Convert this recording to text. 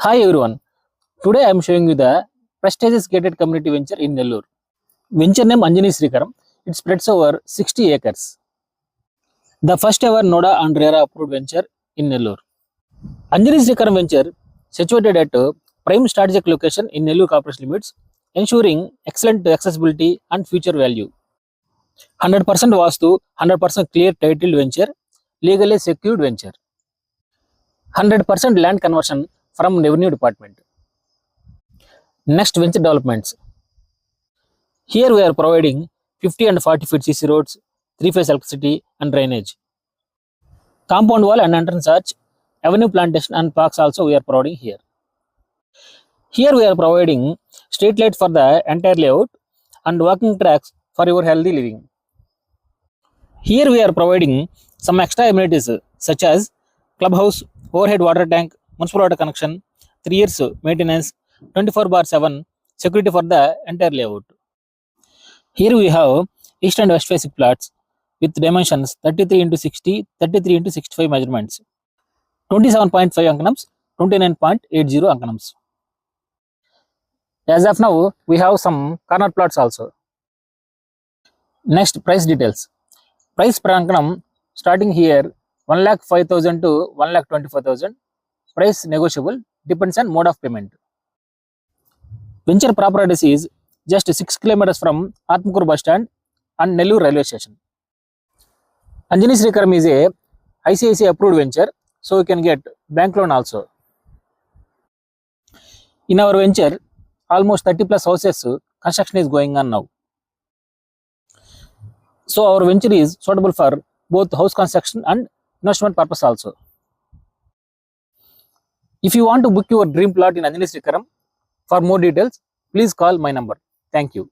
Hi everyone. Today I am showing you the prestigious gated community venture in Nellore. Venture name Anjani Srikaram. It spreads over 60 acres. The first ever NODA and RERA approved venture in Nellore. Anjani Srikaram venture situated at a prime strategic location in Nellore Corporation Limits, ensuring excellent accessibility and future value. 100% Vastu, 100% clear titled venture, legally secured venture. 100% land conversion from Revenue Department. Next venture developments. Here we are providing 50 and 40 feet CC roads, 3-phase electricity and drainage. Compound wall and entrance arch, avenue plantation and parks also we are providing here. Here we are providing street lights for the entire layout and walking tracks for your healthy living. Here we are providing some extra amenities such as clubhouse, overhead water tank, municipal water connection, 3 years maintenance, 24/7 security for the entire layout. Here we have east and west facing plots with dimensions 33 into 60, 33 into 65 measurements, 27.5 ankanams, 29.80 ankanams. As of now, we have some corner plots also. Next, price details. Price per ankanam starting here 1,05,000 to 1,24,000. Price negotiable, depends on mode of payment. Venture properties is just 6 kilometers from Atmakur bus stand and Nellore railway station. Anjani Srikaram is a ICICI approved venture, so you can get bank loan also. In our venture, almost 30 plus houses construction is going on now. So our venture is suitable for both house construction and investment purpose also. If you want to book your dream plot in Anjani Srikaram, for more details, please call my number. Thank you.